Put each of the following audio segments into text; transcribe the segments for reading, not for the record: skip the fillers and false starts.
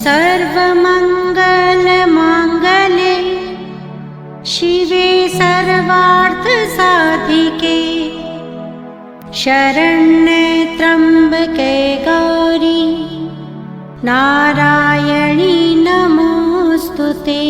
सर्वमङ्गलमाङ्गल्ये शिवे सर्वार्थसाधिके शरण्ये त्र्यम्बके गौरी नारायणी नमोऽस्तुते।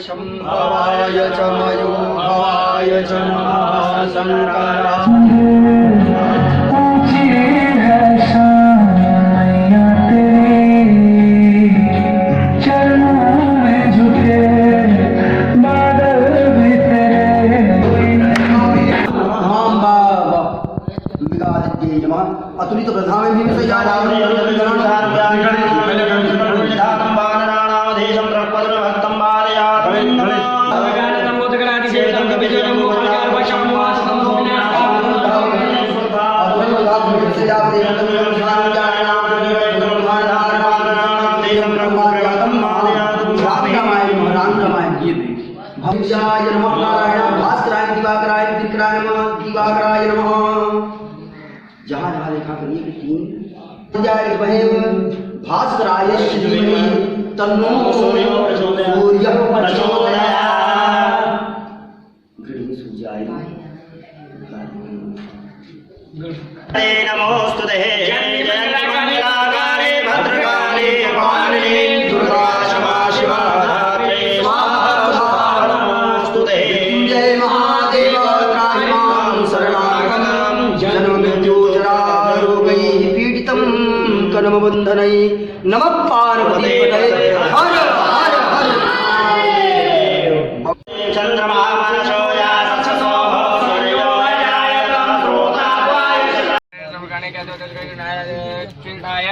शंभवाय च मयूखाय च नमः शंकराय। अतुलित प्रधान भीम से दिवाकराय नमः। जहाँ जहाँ देखा करिए कि तीन भास्कराय धीमहि तन्नो सूर्यः प्रचोदयात्। गृहीं सूर्याय नमोस्तुते। जयमंगलाकारे भद्रकाले कपालिने दुर्गा क्षमा शिवा धात्रे स्वाहा नमोस्तुते। जय महादेव त्राहि मां शरणागतं जन्ममृत्युजरारोगैः पीडितं कर्मबन्धनैः नमः पार्वतीपतये हर हर हर। चन्द्रमा मनसो याससोः सूर्यो जायतं प्रोतापाय सर्वगणे के चिन्ताय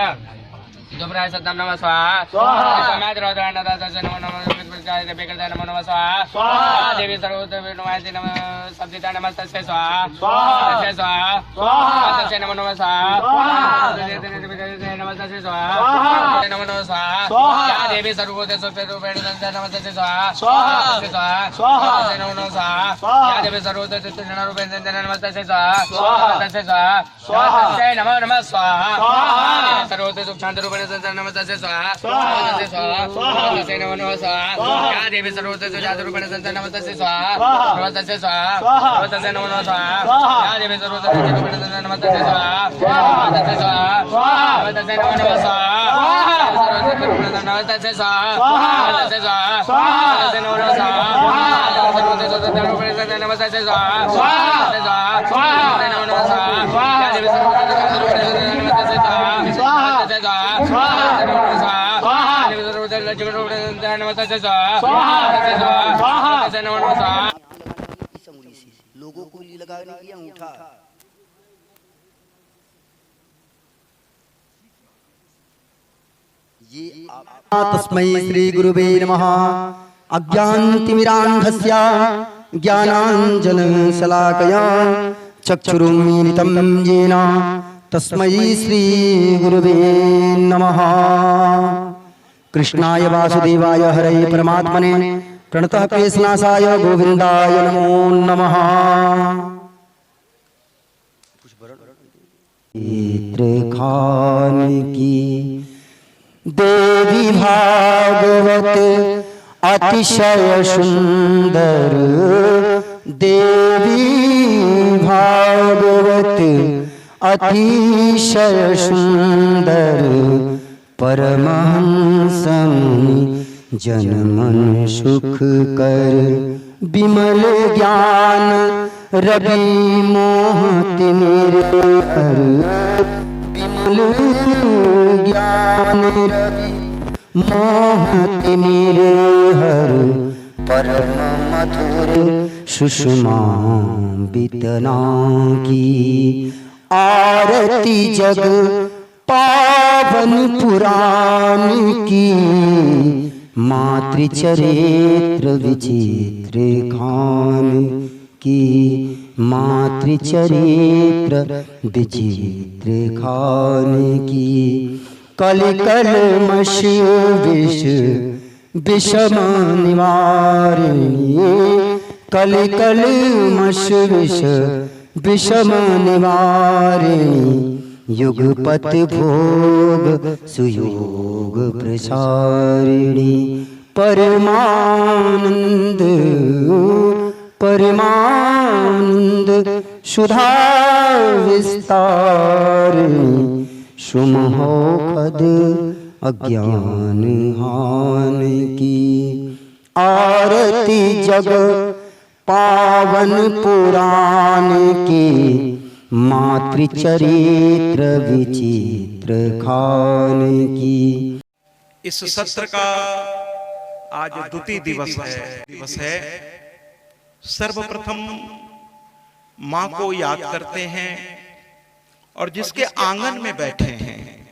दुमराय सत्तम नमः स्वाहा स्वाहा। समाज रोदन दास नमो नमः विद्याय बेकरदाय नमो नमः स्वाहा स्वाहा। देवी सर्वोत्तम नमस्ते नमः सब्दिता नमस्तस्यै स्वाहा स्वाहा स्वाहा स्वाहा। तस्यै नमो नमः स्वाहा स्वाहा। नमस्तस्यै स्वाहा नमो नमः स्वाहा स्वाहा। या देवी सर्वोत्तम रूपेण नमस्तस्यै स्वाहा स्वाहा स्वाहा। तस्यै नमो नमः स्वाहा स्वाहा। या देवी सर्वोत्तम रूपेण नमस्तस्यै स्वाहा स्वाहा स्वाहा। तस्यै नमो नमः स्वाहा स्वाहा। सर्वोत्तम शांत रूपेण नमस्तस्यै स्वाहा स्वाहा स्वाहा। तस्यै नमो नमः स्वाहा। या देवी सर्वोत्तम जात रूपेण नमस्तस्यै स्वाहा नमस्तस्यै स्वाहा। तस्यै नमो नमः स्वाहा। या देवी सर्वोत्तम रूपेण नमस्तस्यै स्वाहा नमस्तस्यै स्वाहा। तस्यै नमो नमः स्वाहा। नमस्तस्यै स्वाहा नमस्तस्यै स्वाहा। तस्यै नमो नमः स्वाहा। सर्वोत्तम रूपेण नमस्तस्यै स्वाहा नमस्तस्यै स्वाहा। तस्यै नमो नमः स्वाहा। या देवी सर्वोत्तम जात रूपेण नमस्तस्यै स्वाहा नमस्तस्यै स्वाहा। लोगों को लगा नहीं अंगूठा। ये तस्मै श्री गुरुवे नमः। अज्ञानतिमिरान्धस्य ज्ञानाञ्जनशलाकया चक्षुरुन्मीलितं येन तस्मै श्री गुरुवे नमः। कृष्णाय वासुदेवाय हरये परमात्मने प्रणतः क्लेशनाशाय गोविन्दाय नमो नमः। खान की देवी भागवत अतिशय सुंदर देवी भागवत अतिशय सुंदर परमहंस जनमन सुख कर विमल ज्ञान रवि मोहति निर्भर। विमल ज्ञान रवि मोहति निर्भर परम मधुर सुषमा बितना की आरती जग पावन पुराण की, मातृचरित्र विचित्र खान की, मातृचरित्र विचित्र खान की। कल कलमश विष विषम निवारिणी, कल कलमश विष विषम निवारिणी, युगपत भोग सुयोग प्रसारिणी, परमानंद परमानंद सुधा विस्तारिणी, सुमहोखद अज्ञान हान की। आरती जग पावन पुराण की, मातृचरित्र विचित्र खान की। इस सत्र का आज द्वितीय दिवस है। सर्वप्रथम मां को याद करते हैं और जिसके आंगन में बैठे हैं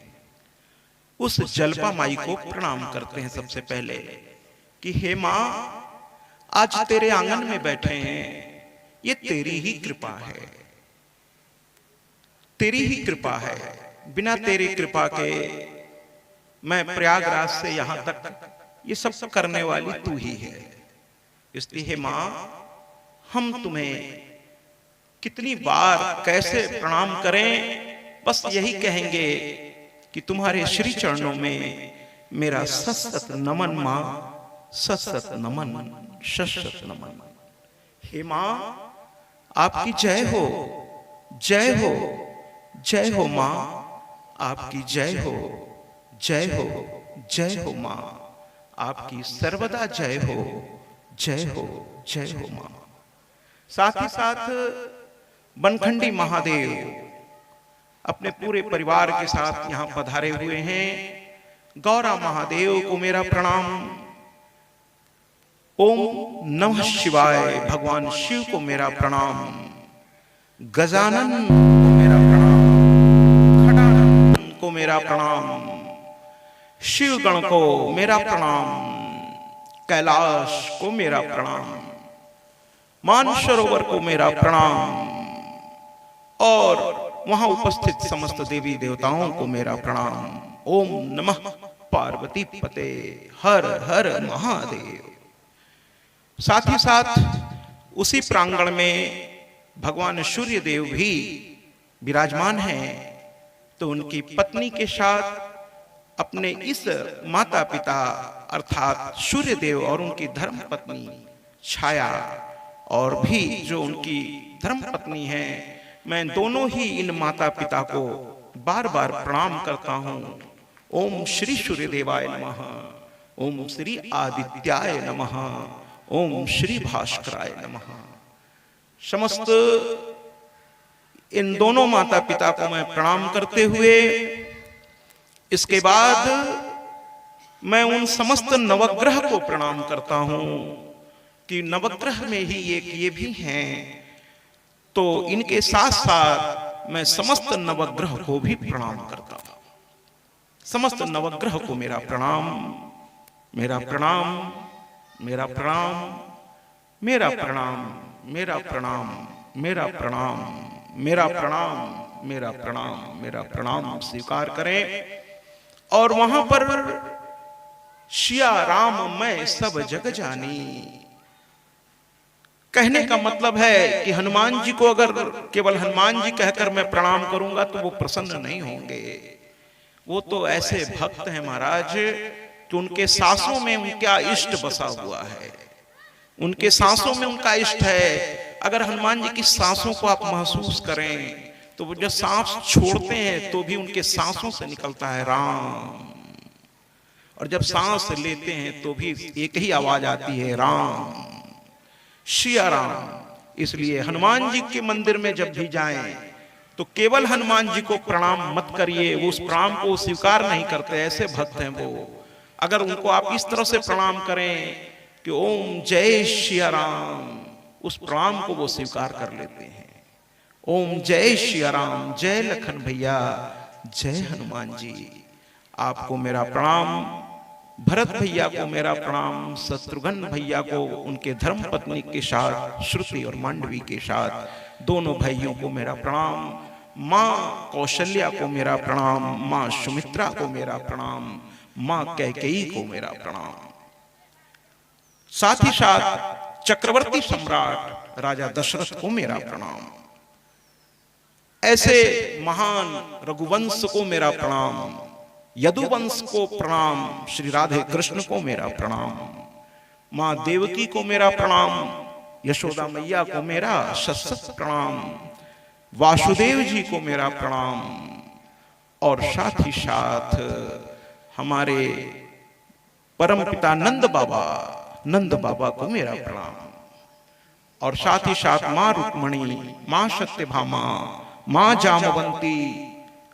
उस जलपा माई को प्रणाम करते हैं सबसे पहले कि हे मां, आज तेरे आंगन में बैठे हैं, ये तेरी ही कृपा है, तेरी ही कृपा है। बिना तेरी कृपा के मैं प्रयागराज से यहां तक ये सब करने वाली तू ही है। इसलिए हे मां, हम तुम्हें कितनी बार कैसे प्रणाम करें, बस यही कहेंगे कि तुम्हारे श्री चरणों में मेरा सतसत नमन मां, सतसत नमन, सतसत नमन। हे मां, आपकी जय हो, जय हो, जय हो मां, आपकी जय हो, जय हो, जय हो मां, आपकी सर्वदा जय हो, जय हो, जय हो मां। साथ ही साथ बनखंडी महादेव अपने पूरे परिवार के साथ यहां पधारे हुए हैं। गौरा महादेव को मेरा प्रणाम। ओम नमः शिवाय भगवान शिव को मेरा प्रणाम। गजानन को मेरा प्रणाम, खड़ानंद को मेरा प्रणाम, शिव गण को मेरा प्रणाम, कैलाश को मेरा प्रणाम, मानसरोवर को मेरा प्रणाम और वहां उपस्थित समस्त देवी देवताओं को मेरा प्रणाम। ओम नमः पार्वती पते, हर हर महादेव। साथ ही साथ उसी प्रांगण में भगवान सूर्य देव भी विराजमान हैं, तो उनकी पत्नी के साथ अपने इस माता पिता अर्थात सूर्य देव और उनकी धर्म पत्नी छाया और भी जो उनकी धर्म पत्नी है, मैं दोनों ही इन माता पिता को बार बार प्रणाम करता हूं। ओम श्री सूर्य देवाय नमः, ओम श्री आदित्याय नमः, ओम श्री भास्कराय नमः। समस्त इन दोनों माता पिता को मैं प्रणाम करते हुए इसके बाद मैं उन समस्त नवग्रह को प्रणाम करता हूं कि नवग्रह में ही एक ये भी हैं, तो इनके साथ साथ मैं समस्त नवग्रह को भी प्रणाम करता हूं। समस्त नवग्रह को मेरा प्रणाम, मेरा प्रणाम, मेरा प्रणाम, मेरा प्रणाम, मेरा प्रणाम, मेरा प्रणाम, मेरा प्रणाम, मेरा प्रणाम, मेरा प्रणाम स्वीकार करें। और वहां पर सिया राम मैं सब जग जानी कहने का मतलब है कि हनुमान जी को अगर केवल हनुमान जी कहकर मैं प्रणाम करूंगा तो वो प्रसन्न नहीं होंगे। वो तो ऐसे भक्त हैं महाराज कि उनके सांसों में उनका इष्ट बसा हुआ है, उनके सांसों में उनका इष्ट है। अगर हनुमान जी की सांसों को आप महसूस करें तो वो जब सांस छोड़ते हैं तो भी उनके सांसों से निकलता है राम, और जब सांस लेते हैं तो भी एक ही आवाज आती है राम, सिया राम। इसलिए हनुमान जी के मंदिर में जब भी जाएं तो केवल हनुमान जी को प्रणाम मत करिए, वो उस प्रणाम को स्वीकार नहीं करते, ऐसे भक्त हैं वो। अगर उनको आप इस तरह से प्रणाम करें कि ओम जय सिया राम, उस प्रणाम को वो स्वीकार कर लेते हैं। ओम जय श्री राम, जय लखन भैया, जय हनुमान जी। आपको मेरा प्रणाम, भरत भैया को मेरा प्रणाम, शत्रुघ्न भैया को उनके धर्म पत्नी के साथ, श्रुति और मांडवी के साथ दोनों भाइयों को मेरा प्रणाम, माँ कौशल्या को मेरा प्रणाम, माँ सुमित्रा को मेरा प्रणाम, माँ कैकेयी को मेरा प्रणाम। साथ ही साथ चक्रवर्ती सम्राट राजा दशरथ को मेरा प्रणाम। ऐसे महान रघुवंश को मेरा प्रणाम, यदुवंश को प्रणाम, श्री राधे कृष्ण को मेरा प्रणाम, मां देवकी को मेरा प्रणाम, यशोदा मैया को मेरा सत प्रणाम, वासुदेव जी को मेरा प्रणाम, और साथ ही साथ हमारे परम पिता नंद बाबा को मेरा प्रणाम, और साथ ही साथ मां रुक्मणी, मां सत्यभामा, मां जामवंती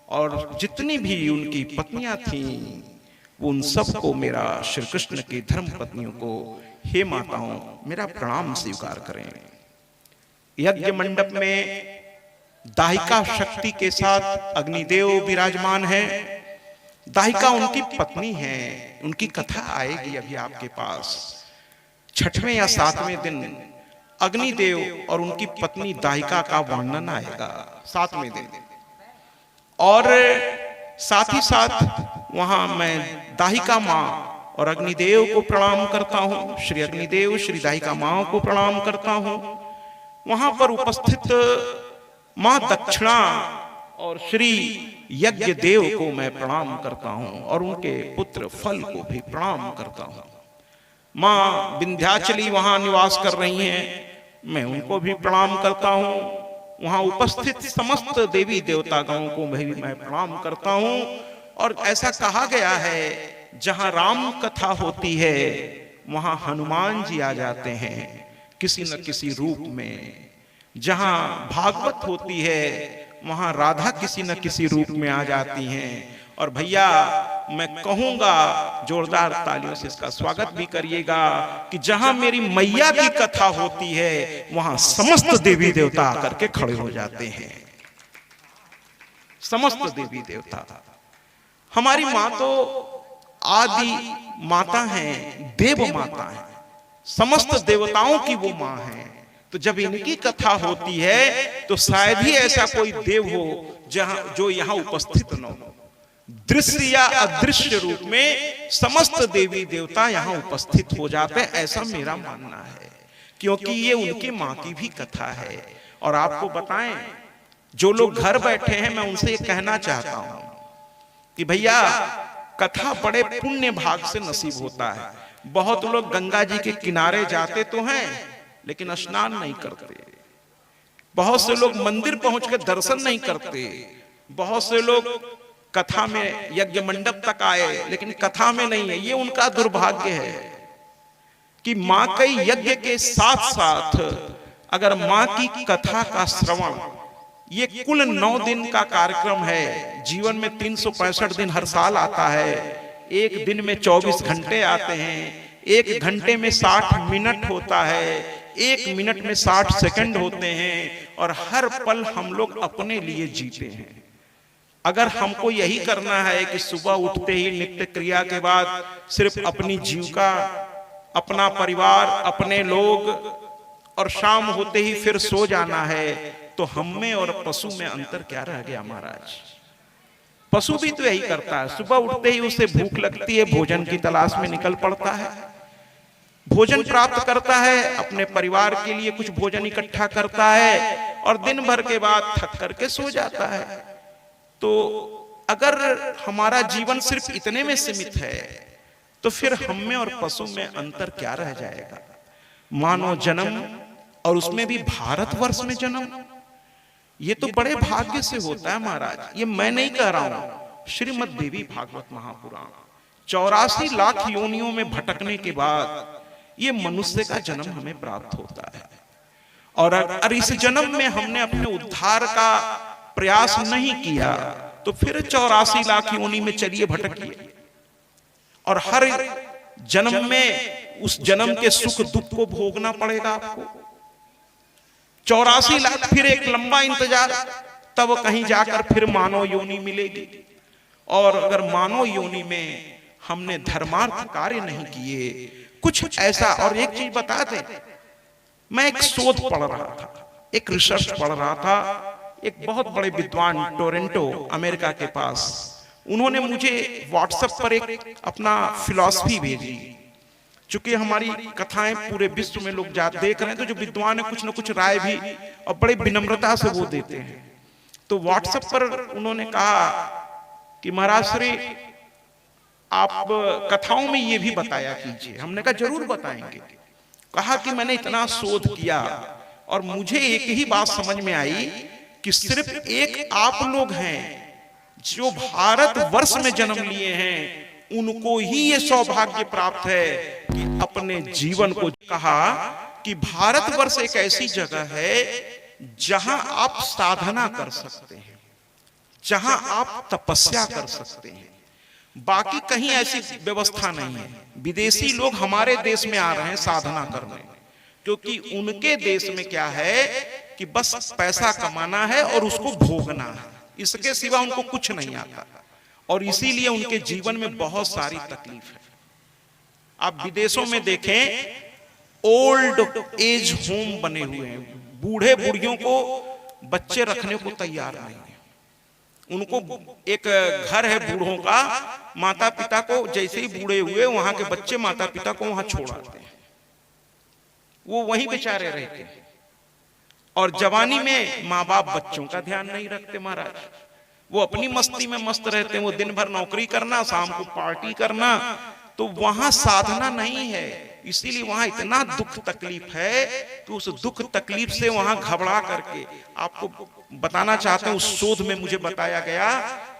और जितनी भी उनकी पत्नियां थीं, उन सबको मेरा, श्री कृष्ण की धर्म पत्नियों को, हे माताओं मेरा प्रणाम स्वीकार करें। यज्ञ मंडप में दाहिका शक्ति के साथ अग्निदेव विराजमान है। दाहिका उनकी पत्नी है, उनकी कथा आएगी अभी आपके पास। 6वें या 7वें दिन अग्निदेव और उनकी पत्नी दाहिका का वर्णन आएगा 7वें दिन। और साथ ही साथ वहां मैं दाहिका माँ और अग्निदेव को प्रणाम करता हूं, श्री अग्निदेव श्री दाहिका माँ को प्रणाम करता हूं। वहां पर उपस्थित माँ दक्षिणा और श्री यज्ञ देव को मैं प्रणाम करता हूं, और उनके पुत्र फल को भी प्रणाम करता हूं। माँ विंध्याचली वहां निवास कर रही हैं, मैं उनको भी प्रणाम करता हूं। वहां उपस्थित समस्त देवी देवताओं को भी मैं प्रणाम करता हूं। और ऐसा कहा गया है, जहां राम कथा होती है वहां हनुमान जी आ जाते हैं किसी न किसी रूप में। जहां भागवत होती है वहां राधा किसी न किसी रूप में आ जाती हैं। और भैया मैं कहूंगा, जोरदार तालियों से इसका स्वागत भी करिएगा, कि जहां मेरी मैया की कथा होती है वहां समस्त देवी देवता आकर के खड़े हो जाते हैं। समस्त देवी देवता। हमारी माँ तो आदि माता है, देव माता है, समस्त देवताओं की वो माँ है। तो जब इनकी कथा होती है तो शायद ही ऐसा कोई देव हो जो यहाँ उपस्थित न हो। दृश्य या अदृश्य रूप में समस्त देवी देवता यहाँ उपस्थित हो जाते हैं, ऐसा मेरा मानना है, क्योंकि ये उनकी माँ की भी कथा है। और आपको बताएं, जो लोग घर बैठे हैं मैं उनसे ये कहना चाहता हूं कि भैया कथा बड़े पुण्य भाग से नसीब होता है। बहुत लोग गंगा जी के किनारे जाते तो हैं लेकिन स्नान नहीं करते। बहुत से लोग मंदिर पहुंच के दर्शन नहीं करते। बहुत से लोग कथा में यज्ञ मंडप तक आए लेकिन कथा में नहीं है। ये उनका दुर्भाग्य है कि मां के यज्ञ के साथ साथ अगर मां की कथा का श्रवण, ये कुल 9 दिन का कार्यक्रम है। जीवन में 365 दिन हर साल आता है। एक दिन में 24 घंटे आते हैं। एक घंटे में 60 मिनट होता है। एक मिनट में 60 सेकंड होते हैं। और हर पल हम लोग अपने लिए जीते हैं। अगर हमको यही करना है कि सुबह उठते ही नित्य क्रिया के बाद सिर्फ अपनी जीविका, अपना परिवार, अपने लोग, और शाम होते ही फिर सो जाना है, तो हम में और पशु में अंतर क्या रह गया महाराज। पशु भी तो यही करता है, सुबह उठते ही उसे भूख लगती है, भोजन की तलाश में निकल पड़ता है, भोजन प्राप्त करता है, अपने परिवार के लिए कुछ भोजन इकट्ठा करता है और दिन भर के बाद थक करके सो जाता है। तो अगर हमारा जीवन सिर्फ इतने में सीमित है तो फिर हम में और पशु में अंतर क्या रह जाएगा। मानव जन्म, और उसमें भी भारतवर्ष में जन्म, ये तो बड़े भाग्य से होता है महाराज। ये मैं नहीं कह रहा हूं, श्रीमद् देवी भागवत महापुराण। 84 लाख योनियों में भटकने के बाद ये मनुष्य का जन्म हमें प्राप्त होता है। और इस जन्म में हमने अपने उद्धार का प्रयास नहीं किया तो फिर 84 लाख योनि में चलिए भटकिए। और हर जन्म में उस जन्म के सुख दुख को भोगना पड़ेगा आपको। 84 लाख, फिर एक लंबा इंतजार, तब कहीं जाकर फिर मानव योनि मिलेगी। और अगर मानव योनि में हमने धर्मार्थ कार्य नहीं किए, कुछ ऐसा। और एक चीज बता दे, मैं एक शोध पढ़ रहा था, एक रिसर्च पढ़ रहा था, एक बहुत बड़े विद्वान टोरंटो अमेरिका के पास, उन्होंने मुझे व्हाट्सएप पर एक अपना फिलॉसफी भेजी। चूंकि हमारी कथाएं पूरे विश्व में लोग देख रहे हैं, तो जो विद्वान है कुछ न कुछ राय भी और बड़े विनम्रता से वो देते हैं। तो व्हाट्सएप पर उन्होंने कहा कि महाराज श्री, आप कथाओं में ये भी बताया कीजिए। हमने कहा जरूर बताएंगे। कहा कि मैंने इतना शोध किया और मुझे एक ही बात समझ में आई कि सिर्फ एक आप लोग हैं जो भारत वर्ष में जन्म लिए हैं, उनको ही ये सौभाग्य प्राप्त है कि अपने जीवन को। कहा कि भारतवर्ष एक ऐसी जगह है जहां आप साधना कर सकते हैं, जहां आप तपस्या कर सकते हैं, बाकी कहीं ऐसी व्यवस्था नहीं है। विदेशी लोग हमारे देश में आ रहे हैं साधना करने, क्योंकि उनके देश में क्या है कि बस पैसा कमाना है और उसको भोगना है, इसके सिवा उनको कुछ नहीं आता। और इसीलिए उनके जीवन में बहुत सारी तकलीफ है। आप विदेशों में देखें, ओल्ड एज होम बने हुए हैं, बूढ़े बूढ़ियों को बच्चे रखने को तैयार नहीं है। उनको एक घर है बूढ़ों का, माता पिता को जैसे ही बूढ़े हुए वहां के बच्चे माता पिता को वहां छोड़ आते हैं, वो वहीं बेचारे रहते हैं। और जवानी में माँ बाप बच्चों का ध्यान नहीं रखते महाराज, वो अपनी मस्ती में मस्त रहते हैं। वो दिन भर नौकरी करना, शाम को पार्टी करना, तो वहां साधना नहीं है। इसीलिए वहां इतना दुख तकलीफ है कि उस दुख तकलीफ से वहां घबरा करके, आपको बताना चाहते हैं, उस शोध में मुझे बताया गया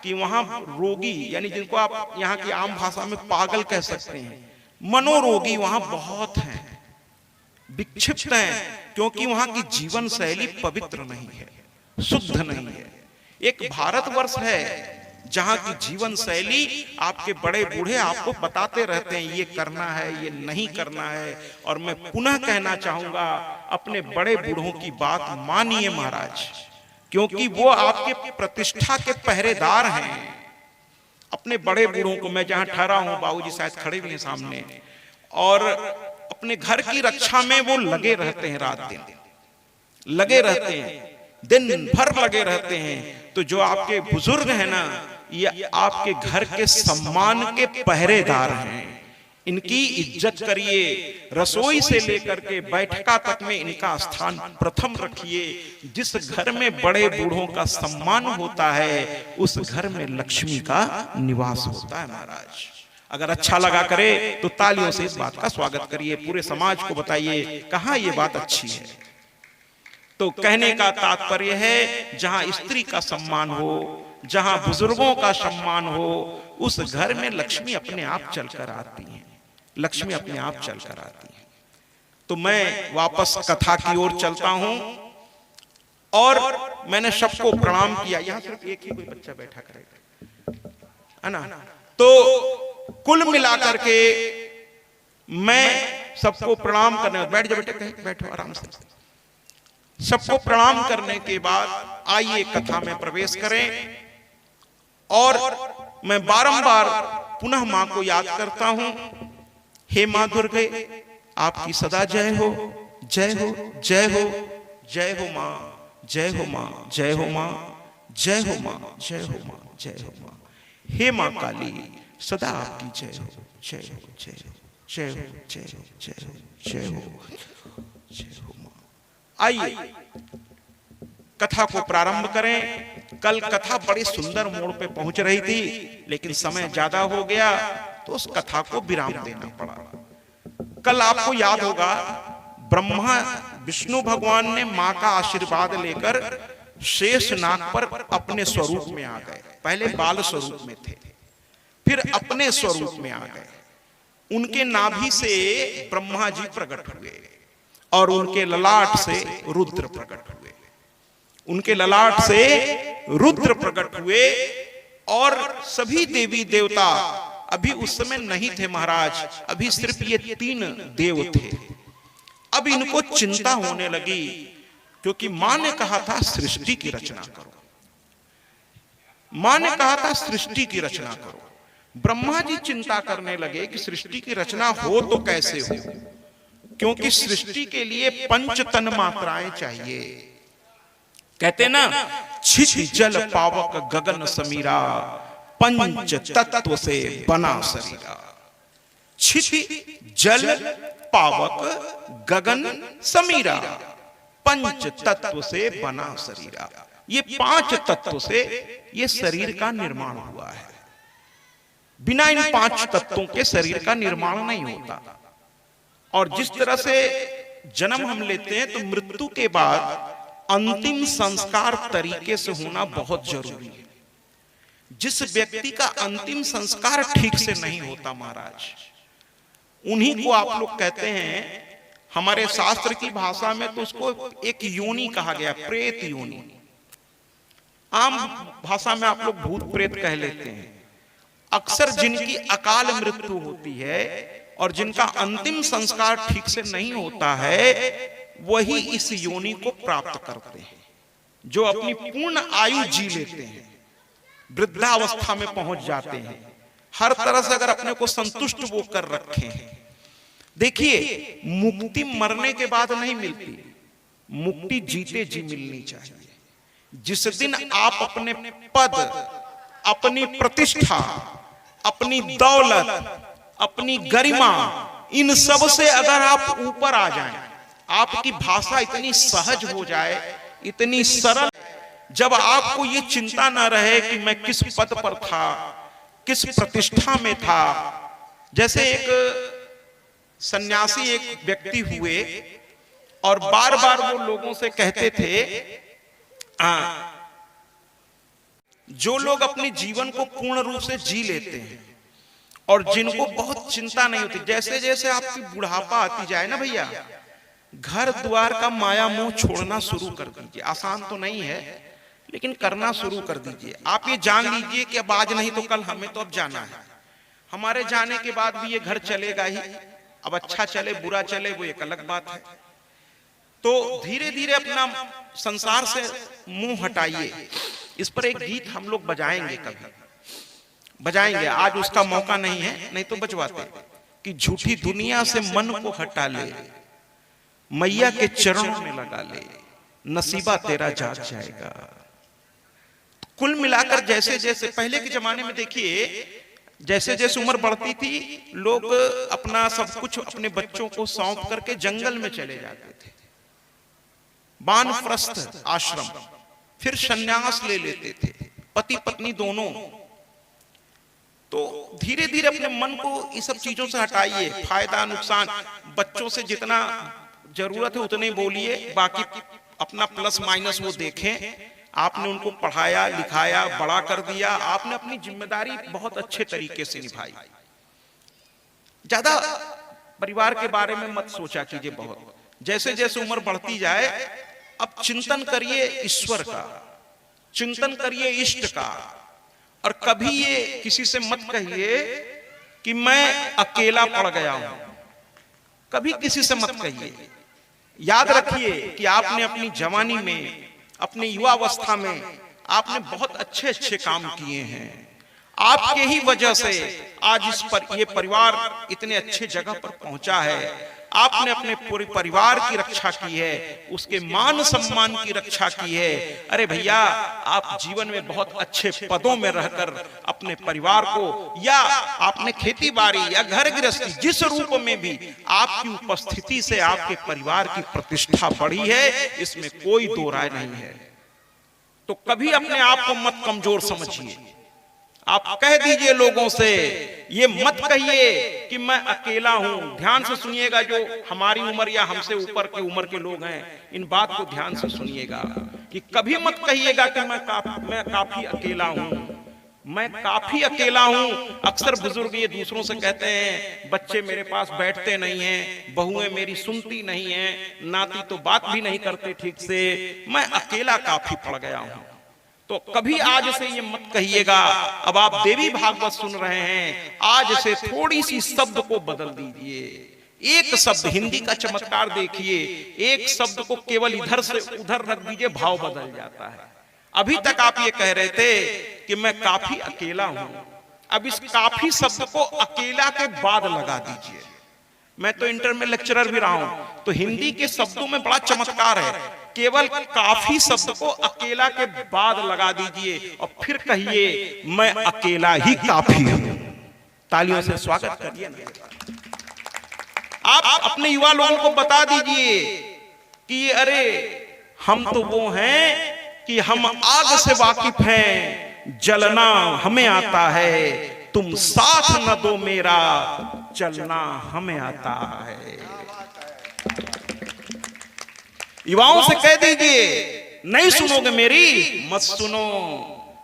कि वहां रोगी, यानी जिनको आप यहाँ की आम भाषा में पागल कह सकते हैं, मनोरोगी वहां बहुत हैं, विक्षिप्त हैं, क्योंकि वहां की जीवन शैली पवित्र नहीं है, शुद्ध नहीं है। एक भारतवर्ष है जहां की जीवन शैली आपके बड़े बूढ़े आपको बताते रहते हैं ये करना है, ये नहीं करना है। और मैं पुनः कहना चाहूंगा, अपने बड़े बूढ़ों की बात मानिए महाराज, क्योंकि वो आपके प्रतिष्ठा के पहरेदार हैं। अपने बड़े बूढ़ों को, मैं जहां ठहरा हूं, बाबूजी शायद खड़े भी हैं सामने, और अपने घर की रक्षा में वो लगे रहते हैं, रात दिन लगे रहते हैं, दिन भर लगे रहते हैं। तो जो आपके बुजुर्ग हैं ना, ये आपके घर के सम्मान के पहरेदार हैं। इनकी इज्जत करिए, रसोई से लेकर के बैठका तक में इनका स्थान प्रथम रखिए। जिस घर में बड़े बूढ़ों का सम्मान होता है, उस घर में लक्ष्मी का निवास होता है महाराज। अगर अच्छा लगा करे तो तालियों से इस बात का स्वागत करिए, पूरे समाज को बताइए कहां ये बात अच्छी है। तो कहने का तात्पर्य है, जहां स्त्री का सम्मान हो, जहां बुजुर्गों का सम्मान हो, उस घर में लक्ष्मी अपने आप चलकर आती है, लक्ष्मी अपने आप चलकर आती है। तो मैं वापस कथा की ओर चलता हूं, और मैंने सबको प्रणाम किया। यहां सिर्फ एक ही कोई बच्चा बैठा करेगा, है ना। तो कुल मिलाकर के मैं सबको प्रणाम करने, बैठ जाओ बेटे, बैठो आराम से। सबको प्रणाम करने के बाद आइए कथा में प्रवेश करें। और मैं बारंबार पुनः मां को याद करता हूं, हे मां दुर्गे, आपकी सदा जय हो, जय हो, जय हो, जय हो मां, जय हो मां, जय हो मां, जय हो मां, जय हो मां, जय हो मां। हे मां काली, सदा आपकी जय हो, जय हो, जय हो, जय हो, जय हो, जय हो, जय हो, जय हो मां। आइए कथा को प्रारंभ करें। कल कथा बड़ी सुंदर मोड़ पे पहुंच रही थी, लेकिन समय ज्यादा हो गया तो उस कथा को विराम देना पड़ा। कल आपको याद होगा, ब्रह्मा विष्णु भगवान ने मां का आशीर्वाद लेकर शेष नाग पर अपने स्वरूप में आ गए। पहले बाल स्वरूप में थे, फिर अपने स्वरूप में आ गए। उनके नाभि से ब्रह्मा जी प्रकट हुए और उनके ललाट से रुद्र प्रकट हुए। उनके ललाट से रुद्र प्रकट हुए, और सभी देवी देवता अभी उस समय नहीं थे महाराज, अभी सिर्फ ये 3 देव थे। अब इनको चिंता होने लगी क्योंकि मां ने कहा था सृष्टि की रचना करो, मां ने कहा था सृष्टि की रचना करो। ब्रह्मा जी चिंता करने लगे कि सृष्टि की रचना हो तो कैसे हो, क्योंकि सृष्टि के लिए पंच तन मात्राएं चाहिए। कहते ना, छित जल पावक गगन समीरा, पंच तत्व से बना शरीरा। छित जल पावक गगन समीरा, पंच तत्व से बना शरीरा। ये 5 तत्व से ये शरीर का निर्माण हुआ है। बिना इन 5 तत्वों के शरीर का निर्माण नहीं होता। और जिस तरह से जन्म हम लेते हैं, तो मृत्यु के बाद अंतिम संस्कार तरीके से होना बहुत जरूरी है। जिस व्यक्ति का अंतिम संस्कार ठीक से नहीं होता महाराज, उन्हीं को आप लोग कहते हैं, हमारे शास्त्र की भाषा में तो उसको एक योनि कहा गया, प्रेत योनि। आम भाषा में आप लोग भूत प्रेत कह लेते हैं। अक्सर जिनकी अकाल मृत्यु होती है और जिनका अंतिम संस्कार ठीक से नहीं होता है, वही इस योनि को प्राप्त करते हैं। जो अपनी पूर्ण आयु जी लेते हैं, वृद्धावस्था में पहुंच जाते हैं, हर तरह से अगर अपने को संतुष्ट वो कर रखे हैं। देखिए, मुक्ति मरने के बाद नहीं मिलती, मुक्ति जीते जी मिलनी चाहिए। जिस दिन आप अपने पद, अपनी प्रतिष्ठा, अपनी दौलत, अपनी गरिमा, इन सब से अगर आप ऊपर आ जाएं, आपकी भाषा इतनी सहज हो जाए, इतनी सरल, जब आपको ये चिंता ना रहे कि मैं किस पद पर था, किस प्रतिष्ठा में था। जैसे एक सन्यासी एक व्यक्ति हुए और बार बार वो लोगों से कहते थे, जो लोग अपने जीवन को पूर्ण रूप से जी लेते हैं और जिनको बहुत चिंता नहीं होती, जैसे जैसे आपकी बुढ़ापा आती जाए ना भैया, घर द्वार का माया मोह छोड़ना शुरू कर दीजिए। आसान तो नहीं है, लेकिन करना शुरू कर दीजिए। आप ये जान लीजिए कि अब आज नहीं तो कल हमें तो अब जाना है। हमारे जाने के बाद भी ये घर चलेगा ही। अब अच्छा चले बुरा चले वो एक अलग बात है। तो धीरे धीरे अपना संसार से मुंह हटाइए। इस पर एक गीत हम लोग बजाएंगे, कभी बजाएंगे, आज उसका मौका नहीं है, नहीं तो बजवाते कि झूठी दुनिया से मन को हटा ले, मैया के चरणों में लगा ले, नसीबा तेरा जाग जाएगा। कुल मिलाकर जैसे जैसे पहले के जमाने में देखिए, जैसे जैसे उम्र बढ़ती थी, लोग अपना सब कुछ अपने बच्चों को सौंप करके जंगल में चले जाते थे, वानप्रस्थ आश्रम, फिर संन्यास ले लेते थे, पति पत्नी दोनों। तो धीरे धीरे अपने मन को इस सब चीजों से हटाइए। फायदा नुकसान बच्चों से जितना जरूरत है उतने बोलिए, बाकी अपना प्लस माइनस वो देखें। आपने उनको पढ़ाया लिखाया बड़ा कर दिया, आपने अपनी जिम्मेदारी बहुत अच्छे तरीके से निभाई। ज्यादा परिवार के बारे में मत सोचा कीजिए बहुत। जैसे जैसे उम्र बढ़ती जाए, अब चिंतन करिए ईश्वर का, चिंतन करिए इष्ट का। और कभी ये किसी से मत कहिए कि मैं अकेला पड़ गया हूं, कभी किसी से मत कहिए। याद रखिए कि आपने अपनी जवानी में, अपनी युवावस्था में आपने बहुत अच्छे अच्छे काम किए हैं। आपके ही वजह से आज इस पर ये परिवार इतने अच्छे जगह पर पहुंचा है। आपने अपने पूरे परिवार की रक्षा की है, उसके मान सम्मान की रक्षा की है। अरे भैया, आप जीवन में बहुत अच्छे पदों में रहकर अपने परिवार को, या आपने खेती बाड़ी या घर गृहस्थी, जिस रूप में भी आपकी उपस्थिति से आपके परिवार की प्रतिष्ठा बढ़ी है, इसमें कोई दो राय नहीं है। तो कभी अपने आप को मत कमजोर समझिए। आप कह दीजिए लोगों से, ये मत कहिए कि मैं अकेला हूं। ध्यान से सुनिएगा, जो हमारी उम्र या हमसे ऊपर की उम्र के लोग हैं, इन बात को ध्यान से सुनिएगा कि कभी मत कहिएगा कि मैं काफी अकेला हूं, मैं काफी अकेला हूं। अक्सर बुजुर्ग ये दूसरों से कहते हैं, बच्चे मेरे पास बैठते नहीं हैं, बहुएं मेरी सुनती नहीं हैं, नाती तो बात भी नहीं करते ठीक से, मैं अकेला काफी पड़ गया हूं। तो कभी आज से ये मत कहिएगा। अब आप देवी भागवत सुन रहे हैं, आज से थोड़ी सी शब्द को बदल दीजिए एक शब्द हिंदी का चमत्कार देखिए, एक शब्द को केवल इधर से उधर रख दीजिए, भाव बदल जाता है। अभी तक आप ये कह रहे थे कि मैं काफी अकेला हूं, अब इस काफी शब्द को अकेला के बाद लगा दीजिए। मैं तो इंटर में लेक्चरर भी रहा हूं, तो हिंदी के शब्दों में बड़ा चमत्कार है। केवल काफी शब्द को अकेला के बाद लगा दीजिए और फिर कहिए मैं अकेला ही काफी हूं। तालियों से स्वागत करिए ना। आप अपने युवा लोगों को बता दीजिए कि अरे हम तो वो हैं कि हम आग से वाकिफ हैं, जलना हमें आता है, तुम साथ न दो मेरा, चलना हमें आता है। युवाओं से कह दीजिए, नहीं सुनोगे मेरी मत सुनो,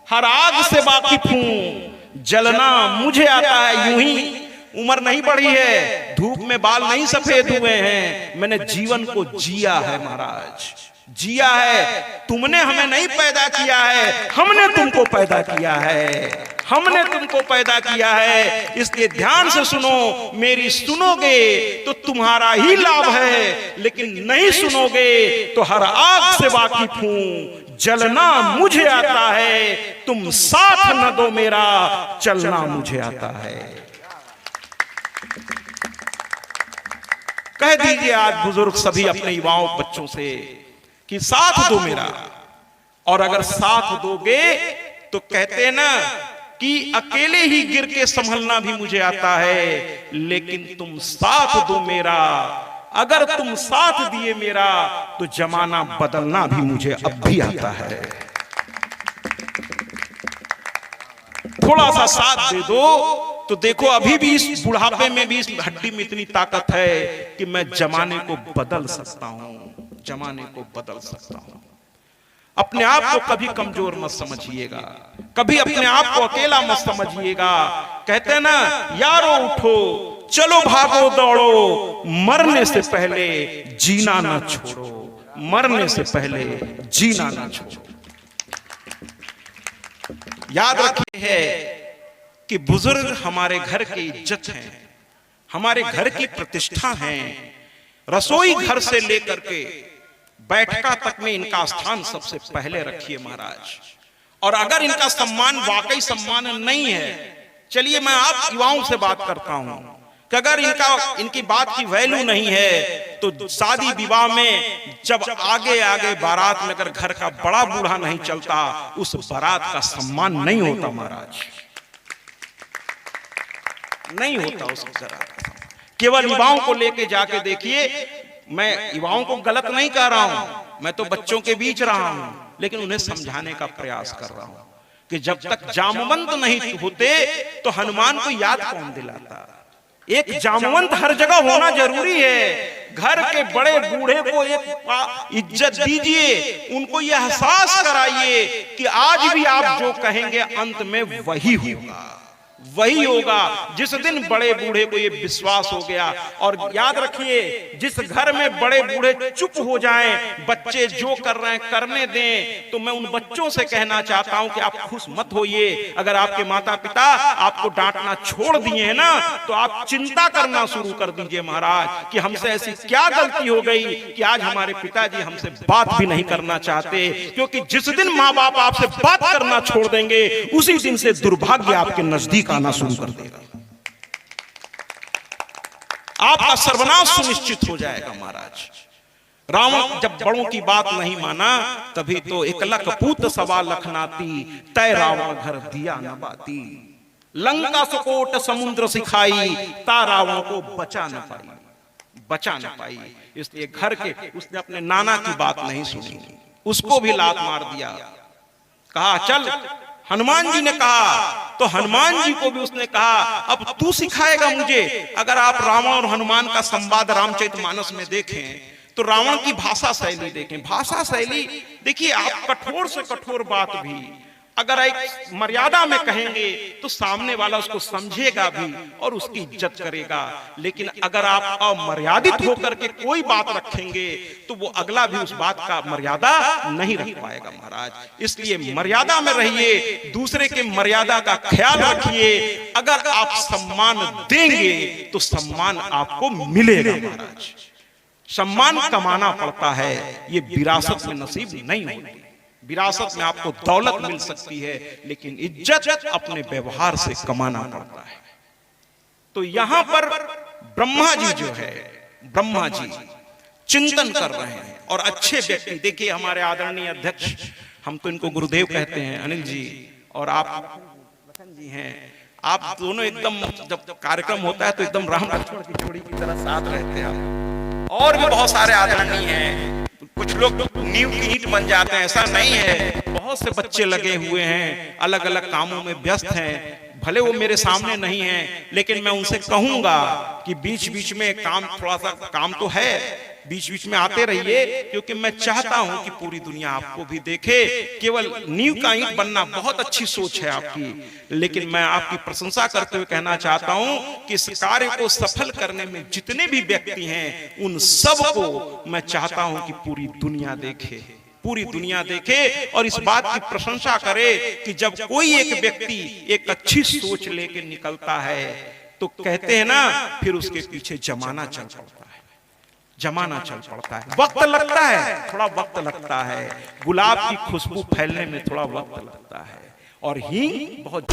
हर आग से वाकिफ हूं, जलना मुझे आता है। यूं ही उम्र नहीं बढ़ी है, धूप में बाल नहीं सफेद हुए हैं, मैंने जीवन को जिया है महाराज, जिया है। तुमने हमें नहीं पैदा किया है, हमने तुमको पैदा किया है, हमने तुमको पैदा किया है। इसलिए ध्यान से सुनो, मेरी सुनोगे तो तुम्हारा ही लाभ है, लेकिन नहीं सुनोगे तो हर आग से वाकिफ हूं, जलना मुझे आता है, तुम साथ न दो मेरा, चलना मुझे आता है। कह दीजिए आज बुजुर्ग सभी अपने युवाओं बच्चों से कि साथ दो मेरा, और अगर साथ दोगे तो कहते ना कि अकेले ही गिर के संभलना भी मुझे आता है, लेकिन तुम साथ दो मेरा, अगर तुम साथ दिए मेरा तो जमाना बदलना भी मुझे अब भी आता है। थोड़ा सा साथ दे दो तो देखो अभी भी इस बुढ़ापे में भी इस हड्डी में इतनी ताकत है कि मैं जमाने को बदल सकता हूं, जमाने को बदल सकता हूं। अपने आप को कभी कमजोर मत समझिएगा, कभी अपने आप को अकेला मत समझिएगा। कहते हैं ना, यारो उठो चलो भागो दौड़ो, मरने से पहले जीना ना छोड़ो, मरने से पहले जीना ना छोड़ो। याद रखिए है कि बुजुर्ग हमारे घर की इज्जत हैं, हमारे घर की प्रतिष्ठा हैं। रसोई घर से लेकर के बैठका तक में इनका स्थान सबसे पहले रखिए महाराज। और अगर इनका सम्मान वाकई सम्मान नहीं है, चलिए मैं आप युवाओं से बात करता हूं कि अगर इनकी बात की वैल्यू नहीं है तो शादी विवाह में जब आगे आगे बारात में अगर घर का बड़ा बूढ़ा नहीं चलता, उस बारात का सम्मान नहीं होता महाराज, नहीं होता उसकी बारात। केवल युवाओं को लेके जाके देखिए, मैं युवाओं को गलत नहीं कह रहा हूं, मैं तो बच्चों के बीच रहा हूं, लेकिन उन्हें समझाने का प्रयास कर रहा हूं कि जब तक जामवंत नहीं होते तो हनुमान को याद कौन दिलाता। एक जामवंत हर जगह होना जरूरी है। घर के बड़े बूढ़े को एक इज्जत दीजिए, उनको यह एहसास कराइए कि आज भी आप जो कहेंगे अंत में वही होगा, वही होगा। जिस दिन बड़े बूढ़े को ये विश्वास हो गया, और याद रखिए जिस घर में बड़े बूढ़े चुप हो जाएं, बच्चे जो कर रहे हैं करने दें, तो मैं उन बच्चों से कहना चाहता हूं कि आप खुश मत होइए। अगर आपके माता पिता आपको डांटना छोड़ दिए हैं ना, तो आप चिंता करना शुरू कर दीजिए महाराज कि हमसे ऐसी क्या गलती हो गई कि आज हमारे पिताजी हमसे बात भी नहीं करना चाहते। क्योंकि जिस दिन माँ बाप आपसे बात करना छोड़ देंगे, उसी दिन से दुर्भाग्य आपके नजदीक आना शुरू कर देगा, आपका सर्वनाश सुनिश्चित हो जाएगा महाराज। रावण जब बड़ों की बात नहीं माना, तभी तो एकलक पूत सवा लखनाती, तय रावण घर दिया न बाती। लंका सुकोट समुद्र सिखाई, ता रावण को बचा न पाई, बचा न पाई। इसलिए घर के उसने अपने नाना की बात नहीं सुनी, उसको भी लात मार दिया। कहा चल, हनुमान जी ने कहा तो हनुमान जी को भी उसने कहा अब तू सिखाएगा मुझे। अगर आप रावण और हनुमान का संवाद रामचरितमानस में देखें तो रावण की भाषा शैली देखें, भाषा शैली देखिए आप, कठोर से कठोर बात भी अगर एक मर्यादा में कहेंगे तो सामने वाला उसको समझेगा भी और उसकी इज्जत करेगा। लेकिन अगर आप अमर्यादित होकर के कोई बात रखेंगे तो वो अगला भी उस बात का मर्यादा नहीं रख पाएगा महाराज। इसलिए मर्यादा में रहिए, दूसरे के मर्यादा का ख्याल रखिए। अगर आप सम्मान देंगे तो सम्मान आपको मिलेगा महाराज। सम्मान कमाना पड़ता है, ये विरासत में नसीब नहीं होती। विरासत में आपको दौलत मिल सकती है, लेकिन इज्जत अपने व्यवहार से कमाना पड़ता है। तो यहां पर ब्रह्मा जी जो है, ब्रह्मा जी चिंतन कर रहे हैं और अच्छे व्यक्ति, देखिए हमारे आदरणीय अध्यक्ष, हम तो इनको गुरुदेव कहते हैं, अनिल जी, और आप लखन जी हैं, आप दोनों एकदम जब कार्यक्रम होता है तो एकदम राम लक्ष्मण की जोड़ी की तरह साथ रहते हैं। और भी बहुत सारे आदरणीय हैं, कुछ लोग नींव की ईंट बन जाते हैं, ऐसा नहीं है। बहुत से बच्चे लगे हुए हैं, अलग अलग कामों में व्यस्त हैं, भले वो मेरे सामने नहीं हैं, लेकिन मैं उनसे कहूंगा कि बीच बीच में काम, थोड़ा सा काम तो है, बीच बीच में आते रहिए, क्योंकि मैं चाहता हूं कि पूरी दुनिया आपको भी देखे। केवल नींव का ईंट बनना बहुत अच्छी सोच है आपकी, लेकिन मैं आपकी प्रशंसा करते हुए कहना चाहता हूं कि इस कार्य को सफल करने में जितने भी व्यक्ति हैं, उन सबको मैं चाहता हूं कि पूरी दुनिया देखे, पूरी दुनिया देखे और इस बात की प्रशंसा करे कि जब कोई एक व्यक्ति एक अच्छी सोच लेके निकलता है तो कहते हैं ना, फिर उसके पीछे जमाना चल पड़ता है, जमाना चल पड़ता है। वक्त लगता है, थोड़ा वक्त लगता है, गुलाब की खुशबू फैलने में थोड़ा वक्त लगता है, और हींग बहुत